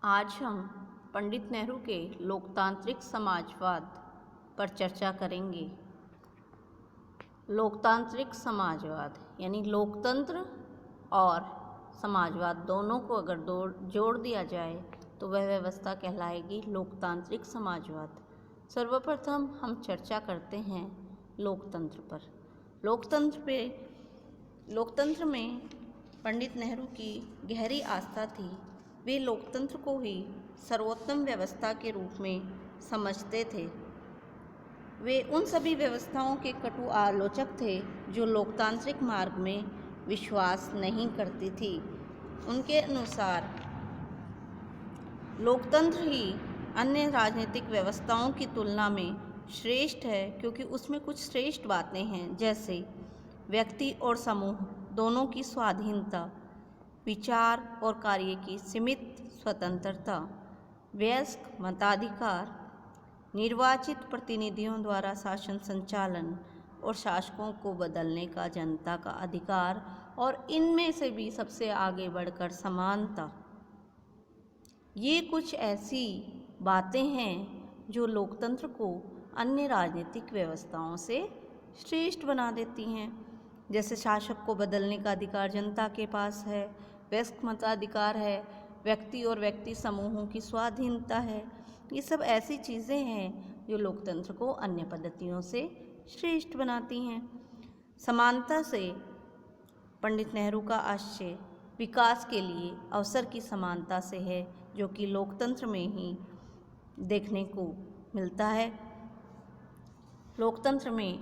आज हम पंडित नेहरू के लोकतांत्रिक समाजवाद पर चर्चा करेंगे। लोकतांत्रिक समाजवाद यानी लोकतंत्र और समाजवाद दोनों को अगर जोड़ दिया जाए तो वह व्यवस्था कहलाएगी लोकतांत्रिक समाजवाद। सर्वप्रथम हम चर्चा करते हैं लोकतंत्र पर। लोकतंत्र में पंडित नेहरू की गहरी आस्था थी। वे लोकतंत्र को ही सर्वोत्तम व्यवस्था के रूप में समझते थे। वे उन सभी व्यवस्थाओं के कटु आलोचक थे जो लोकतांत्रिक मार्ग में विश्वास नहीं करती थी। उनके अनुसार लोकतंत्र ही अन्य राजनीतिक व्यवस्थाओं की तुलना में श्रेष्ठ है, क्योंकि उसमें कुछ श्रेष्ठ बातें हैं, जैसे व्यक्ति और समूह दोनों की स्वाधीनता, विचार और कार्य की सीमित स्वतंत्रता, वयस्क मताधिकार, निर्वाचित प्रतिनिधियों द्वारा शासन संचालन और शासकों को बदलने का जनता का अधिकार, और इनमें से भी सबसे आगे बढ़कर समानता। ये कुछ ऐसी बातें हैं जो लोकतंत्र को अन्य राजनीतिक व्यवस्थाओं से श्रेष्ठ बना देती हैं। जैसे शासक को बदलने का अधिकार जनता के पास है, वयस्क मताधिकार है, व्यक्ति और व्यक्ति समूहों की स्वाधीनता है। ये सब ऐसी चीज़ें हैं जो लोकतंत्र को अन्य पद्धतियों से श्रेष्ठ बनाती हैं। समानता से पंडित नेहरू का आशय विकास के लिए अवसर की समानता से है, जो कि लोकतंत्र में ही देखने को मिलता है। लोकतंत्र में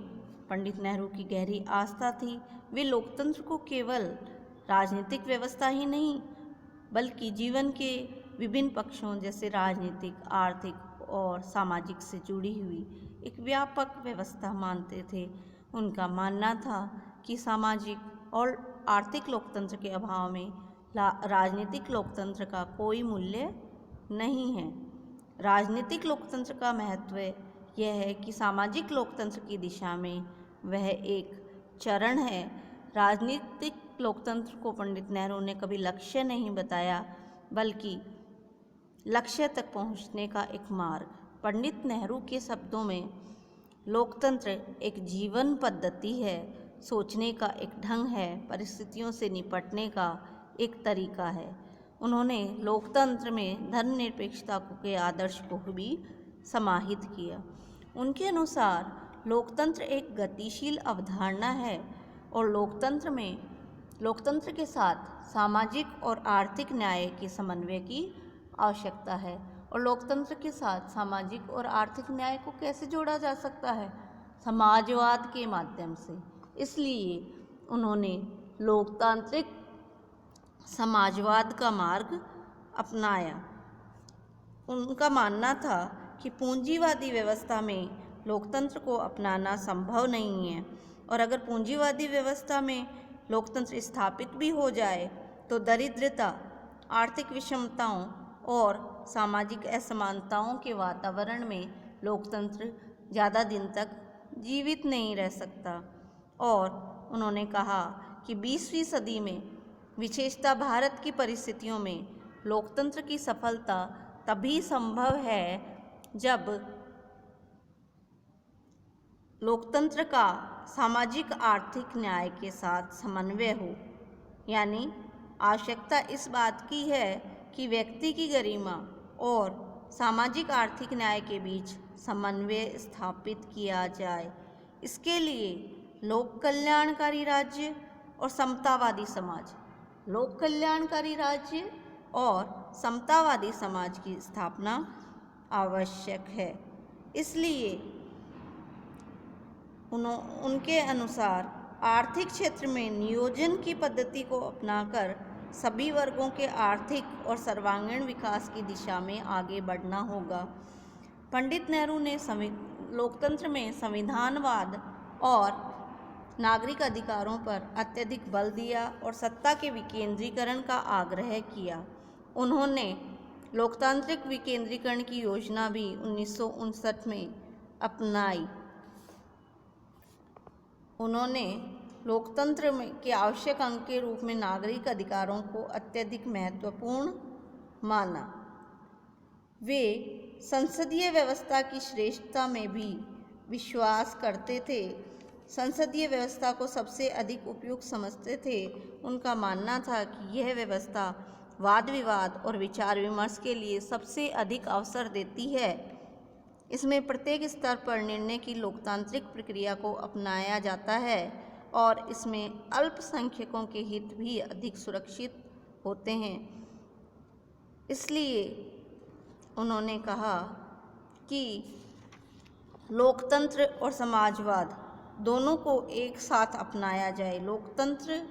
पंडित नेहरू की गहरी आस्था थी। वे लोकतंत्र को केवल राजनीतिक व्यवस्था ही नहीं, बल्कि जीवन के विभिन्न पक्षों जैसे राजनीतिक, आर्थिक और सामाजिक से जुड़ी हुई एक व्यापक व्यवस्था मानते थे। उनका मानना था कि सामाजिक और आर्थिक लोकतंत्र के अभाव में राजनीतिक लोकतंत्र का कोई मूल्य नहीं है। राजनीतिक लोकतंत्र का महत्व यह है कि सामाजिक लोकतंत्र की दिशा में वह एक चरण है। राजनीतिक लोकतंत्र को पंडित नेहरू ने कभी लक्ष्य नहीं बताया, बल्कि लक्ष्य तक पहुंचने का एक मार्ग। पंडित नेहरू के शब्दों में लोकतंत्र एक जीवन पद्धति है, सोचने का एक ढंग है, परिस्थितियों से निपटने का एक तरीका है। उन्होंने लोकतंत्र में धर्मनिरपेक्षता के आदर्श को भी समाहित किया। उनके अनुसार लोकतंत्र एक गतिशील अवधारणा है और लोकतंत्र के साथ सामाजिक और आर्थिक न्याय के समन्वय की आवश्यकता है। और लोकतंत्र के साथ सामाजिक और आर्थिक न्याय को कैसे जोड़ा जा सकता है? समाजवाद के माध्यम से। इसलिए उन्होंने लोकतांत्रिक समाजवाद का मार्ग अपनाया। उनका मानना था कि पूंजीवादी व्यवस्था में लोकतंत्र को अपनाना संभव नहीं है, और अगर पूंजीवादी व्यवस्था में लोकतंत्र स्थापित भी हो जाए तो दरिद्रता, आर्थिक विषमताओं और सामाजिक असमानताओं के वातावरण में लोकतंत्र ज़्यादा दिन तक जीवित नहीं रह सकता। और उन्होंने कहा कि 20वीं सदी में विशेषतः भारत की परिस्थितियों में लोकतंत्र की सफलता तभी संभव है जब लोकतंत्र का सामाजिक आर्थिक न्याय के साथ समन्वय हो। यानी आवश्यकता इस बात की है कि व्यक्ति की गरिमा और सामाजिक आर्थिक न्याय के बीच समन्वय स्थापित किया जाए। इसके लिए लोक कल्याणकारी राज्य और समतावादी समाज, लोक कल्याणकारी राज्य और समतावादी समाज की स्थापना आवश्यक है। इसलिए उनके अनुसार आर्थिक क्षेत्र में नियोजन की पद्धति को अपनाकर सभी वर्गों के आर्थिक और सर्वांगीण विकास की दिशा में आगे बढ़ना होगा। पंडित नेहरू ने लोकतंत्र में संविधानवाद और नागरिक अधिकारों पर अत्यधिक बल दिया और सत्ता के विकेंद्रीकरण का आग्रह किया। उन्होंने लोकतांत्रिक विकेंद्रीकरण की योजना भी 1959 में अपनाई। उन्होंने लोकतंत्र के आवश्यक अंग के रूप में नागरिक अधिकारों को अत्यधिक महत्वपूर्ण माना। वे संसदीय व्यवस्था की श्रेष्ठता में भी विश्वास करते थे। संसदीय व्यवस्था को सबसे अधिक उपयुक्त समझते थे। उनका मानना था कि यह व्यवस्था वाद विवाद और विचार विमर्श के लिए सबसे अधिक अवसर देती है। इसमें प्रत्येक स्तर पर निर्णय की लोकतांत्रिक प्रक्रिया को अपनाया जाता है और इसमें अल्पसंख्यकों के हित भी अधिक सुरक्षित होते हैं। इसलिए उन्होंने कहा कि लोकतंत्र और समाजवाद दोनों को एक साथ अपनाया जाए। लोकतंत्र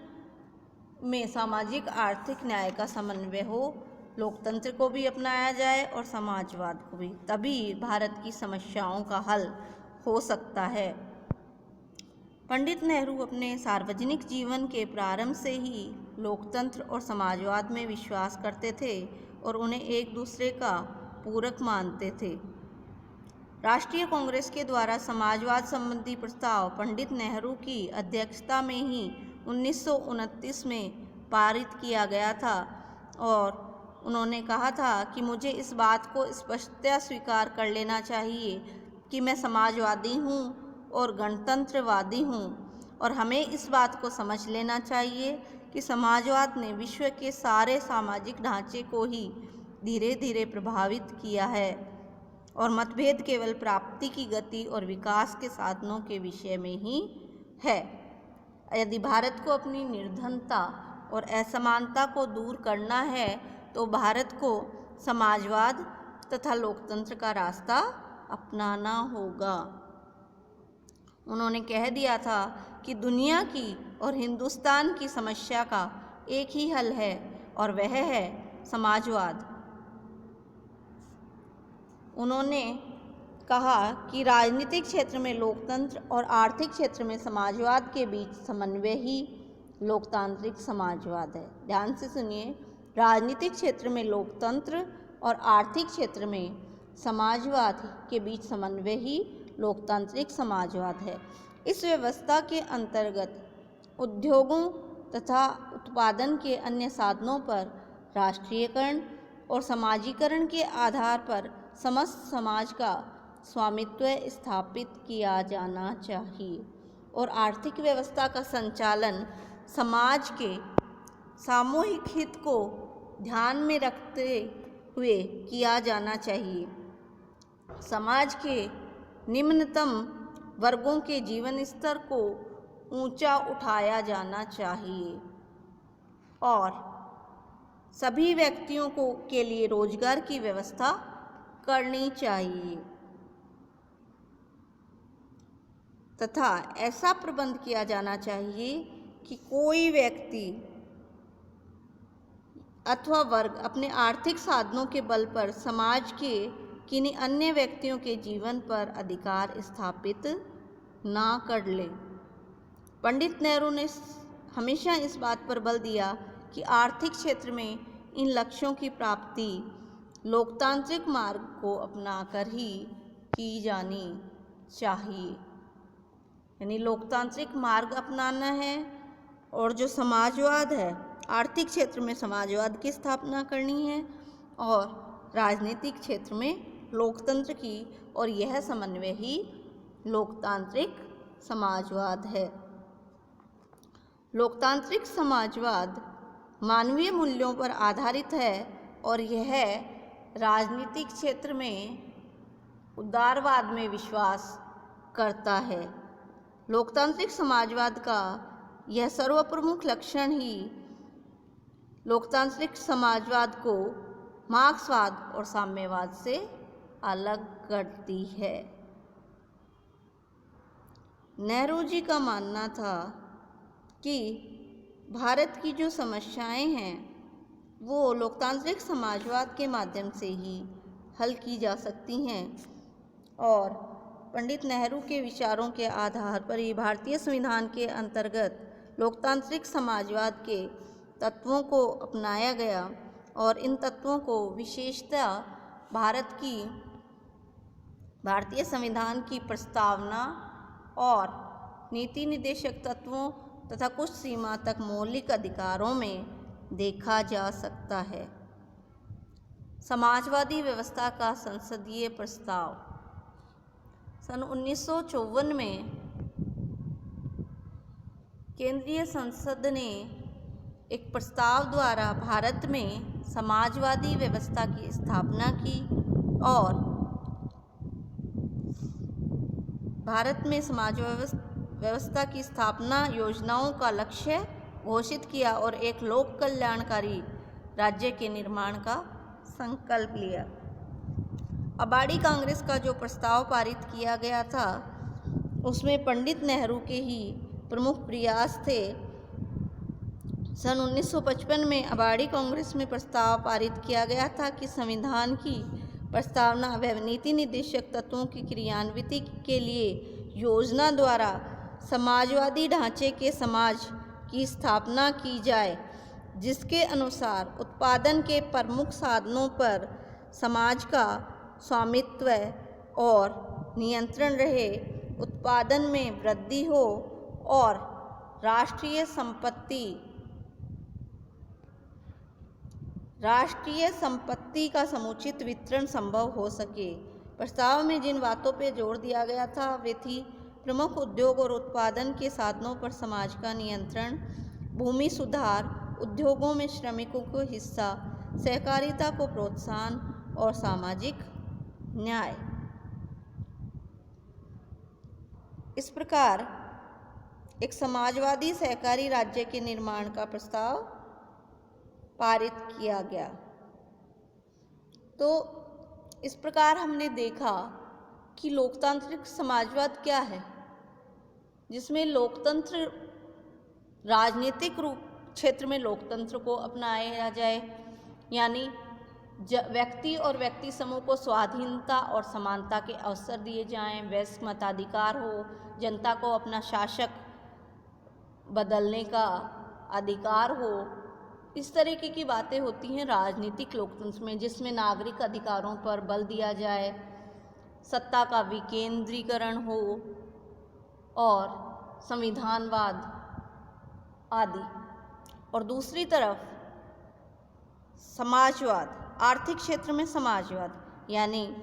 में सामाजिक आर्थिक न्याय का समन्वय हो, लोकतंत्र को भी अपनाया जाए और समाजवाद को भी, तभी भारत की समस्याओं का हल हो सकता है। पंडित नेहरू अपने सार्वजनिक जीवन के प्रारंभ से ही लोकतंत्र और समाजवाद में विश्वास करते थे और उन्हें एक दूसरे का पूरक मानते थे। राष्ट्रीय कांग्रेस के द्वारा समाजवाद संबंधी प्रस्ताव पंडित नेहरू की अध्यक्षता में ही 1929 में पारित किया गया था और उन्होंने कहा था कि मुझे इस बात को स्पष्टतया स्वीकार कर लेना चाहिए कि मैं समाजवादी हूँ और गणतंत्रवादी हूँ और हमें इस बात को समझ लेना चाहिए कि समाजवाद ने विश्व के सारे सामाजिक ढांचे को ही धीरे धीरे प्रभावित किया है और मतभेद केवल प्राप्ति की गति और विकास के साधनों के विषय में ही है। यदि भारत को अपनी निर्धनता और असमानता को दूर करना है तो भारत को समाजवाद तथा लोकतंत्र का रास्ता अपनाना होगा। उन्होंने कह दिया था कि दुनिया की और हिंदुस्तान की समस्या का एक ही हल है और वह है समाजवाद। उन्होंने कहा कि राजनीतिक क्षेत्र में लोकतंत्र और आर्थिक क्षेत्र में समाजवाद के बीच समन्वय ही लोकतांत्रिक समाजवाद है। ध्यान से सुनिए, राजनीतिक क्षेत्र में लोकतंत्र और आर्थिक क्षेत्र में समाजवाद के बीच समन्वय ही लोकतांत्रिक समाजवाद है। इस व्यवस्था के अंतर्गत उद्योगों तथा उत्पादन के अन्य साधनों पर राष्ट्रीयकरण और समाजीकरण के आधार पर समस्त समाज का स्वामित्व स्थापित किया जाना चाहिए और आर्थिक व्यवस्था का संचालन समाज के सामूहिक हित को ध्यान में रखते हुए किया जाना चाहिए। समाज के निम्नतम वर्गों के जीवन स्तर को ऊंचा उठाया जाना चाहिए और सभी व्यक्तियों को के लिए रोजगार की व्यवस्था करनी चाहिए तथा ऐसा प्रबंध किया जाना चाहिए कि कोई व्यक्ति अथवा वर्ग अपने आर्थिक साधनों के बल पर समाज के किन्हीं अन्य व्यक्तियों के जीवन पर अधिकार स्थापित ना कर ले। पंडित नेहरू ने हमेशा इस बात पर बल दिया कि आर्थिक क्षेत्र में इन लक्ष्यों की प्राप्ति लोकतांत्रिक मार्ग को अपनाकर ही की जानी चाहिए। यानी लोकतांत्रिक मार्ग अपनाना है और जो समाजवाद है, आर्थिक क्षेत्र में समाजवाद की स्थापना करनी है और राजनीतिक क्षेत्र में लोकतंत्र की, और यह समन्वय ही लोकतांत्रिक समाजवाद है। लोकतांत्रिक समाजवाद मानवीय मूल्यों पर आधारित है और यह राजनीतिक क्षेत्र में उदारवाद में विश्वास करता है। लोकतांत्रिक समाजवाद का यह सर्वप्रमुख लक्षण ही लोकतांत्रिक समाजवाद को मार्क्सवाद और साम्यवाद से अलग करती है। नेहरू जी का मानना था कि भारत की जो समस्याएं हैं वो लोकतांत्रिक समाजवाद के माध्यम से ही हल की जा सकती हैं और पंडित नेहरू के विचारों के आधार पर ही भारतीय संविधान के अंतर्गत लोकतांत्रिक समाजवाद के तत्वों को अपनाया गया और इन तत्वों को विशेषतः भारतीय संविधान की प्रस्तावना और नीति निर्देशक तत्वों तथा कुछ सीमा तक मौलिक अधिकारों में देखा जा सकता है। समाजवादी व्यवस्था का संसदीय प्रस्ताव। सन 1954 में केंद्रीय संसद ने एक प्रस्ताव द्वारा भारत में समाजवादी व्यवस्था की स्थापना की और भारत में समाज व्यवस्था की स्थापना योजनाओं का लक्ष्य घोषित किया और एक लोक कल्याणकारी राज्य के निर्माण का संकल्प लिया। अबाड़ी कांग्रेस का जो प्रस्ताव पारित किया गया था उसमें पंडित नेहरू के ही प्रमुख प्रयास थे। सन 1955 में अबाड़ी कांग्रेस में प्रस्ताव पारित किया गया था कि संविधान की प्रस्तावना व नीति निर्देशक तत्वों की क्रियान्विति के लिए योजना द्वारा समाजवादी ढांचे के समाज की स्थापना की जाए, जिसके अनुसार उत्पादन के प्रमुख साधनों पर समाज का स्वामित्व और नियंत्रण रहे, उत्पादन में वृद्धि हो और राष्ट्रीय संपत्ति का समुचित वितरण संभव हो सके। प्रस्ताव में जिन बातों पर जोर दिया गया था वे थी प्रमुख उद्योग और उत्पादन के साधनों पर समाज का नियंत्रण, भूमि सुधार, उद्योगों में श्रमिकों को हिस्सा, सहकारिता को प्रोत्साहन और सामाजिक न्याय। इस प्रकार एक समाजवादी सहकारी राज्य के निर्माण का प्रस्ताव पारित किया गया। तो इस प्रकार हमने देखा कि लोकतांत्रिक समाजवाद क्या है, जिसमें लोकतंत्र राजनीतिक रूप क्षेत्र में लोकतंत्र को अपनाया जाए, यानी व्यक्ति और व्यक्ति समूह को स्वाधीनता और समानता के अवसर दिए जाएं, वयस्क मताधिकार हो, जनता को अपना शासक बदलने का अधिकार हो। इस तरीके की बातें होती हैं राजनीतिक लोकतंत्र में, जिसमें नागरिक अधिकारों पर बल दिया जाए, सत्ता का विकेंद्रीकरण हो और संविधानवाद आदि। और दूसरी तरफ समाजवाद, आर्थिक क्षेत्र में समाजवाद, यानी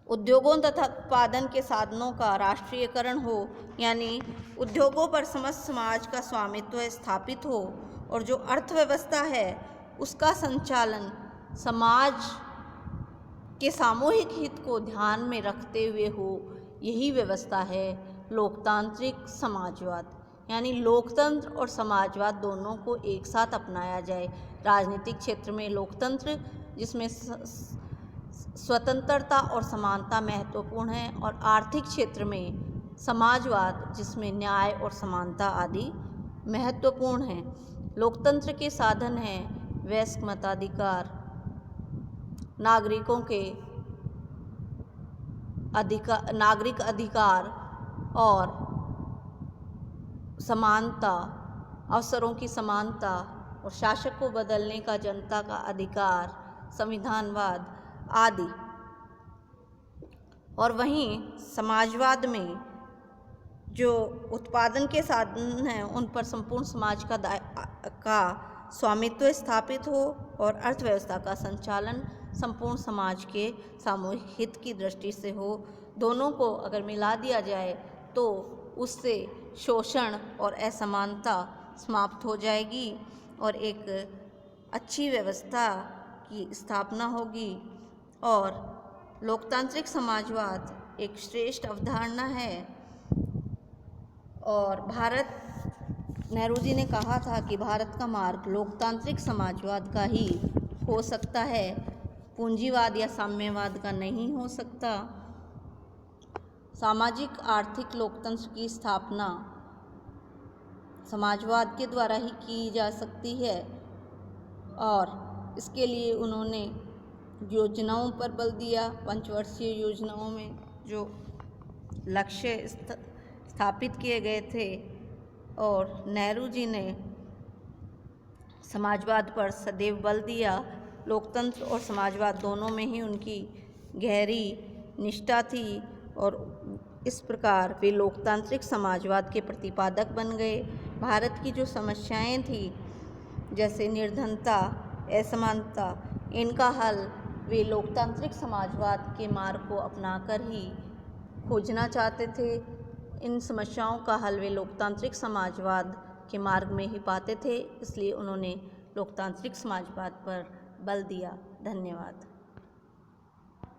उद्योगों तथा उत्पादन के साधनों का राष्ट्रीयकरण हो, यानी उद्योगों पर समस्त समाज का स्वामित्व स्थापित हो और जो अर्थव्यवस्था है उसका संचालन समाज के सामूहिक हित को ध्यान में रखते हुए हो। यही व्यवस्था है लोकतांत्रिक समाजवाद, यानी लोकतंत्र और समाजवाद दोनों को एक साथ अपनाया जाए। राजनीतिक क्षेत्र में लोकतंत्र जिसमें स्वतंत्रता और समानता महत्वपूर्ण है, और आर्थिक क्षेत्र में समाजवाद जिसमें न्याय और समानता आदि महत्वपूर्ण हैं। लोकतंत्र के साधन हैं वयस्क मताधिकार, नागरिक अधिकार और समानता, अवसरों की समानता और शासक को बदलने का जनता का अधिकार, संविधानवाद आदि। और वहीं समाजवाद में जो उत्पादन के साधन हैं उन पर संपूर्ण समाज का स्वामित्व स्थापित हो और अर्थव्यवस्था का संचालन संपूर्ण समाज के सामूहिक हित की दृष्टि से हो। दोनों को अगर मिला दिया जाए तो उससे शोषण और असमानता समाप्त हो जाएगी और एक अच्छी व्यवस्था की स्थापना होगी। और लोकतांत्रिक समाजवाद एक श्रेष्ठ अवधारणा है और नेहरू जी ने कहा था कि भारत का मार्ग लोकतांत्रिक समाजवाद का ही हो सकता है, पूंजीवाद या साम्यवाद का नहीं हो सकता। सामाजिक आर्थिक लोकतंत्र की स्थापना समाजवाद के द्वारा ही की जा सकती है और इसके लिए उन्होंने योजनाओं पर बल दिया। पंचवर्षीय योजनाओं में जो लक्ष्य स्थापित किए गए थे और नेहरू जी ने समाजवाद पर सदैव बल दिया। लोकतंत्र और समाजवाद दोनों में ही उनकी गहरी निष्ठा थी और इस प्रकार वे लोकतांत्रिक समाजवाद के प्रतिपादक बन गए। भारत की जो समस्याएं थी जैसे निर्धनता, असमानता, इनका हल वे लोकतांत्रिक समाजवाद के मार्ग को अपनाकर ही खोजना चाहते थे। इन समस्याओं का हल वे लोकतांत्रिक समाजवाद के मार्ग में ही पाते थे, इसलिए उन्होंने लोकतांत्रिक समाजवाद पर बल दिया। धन्यवाद।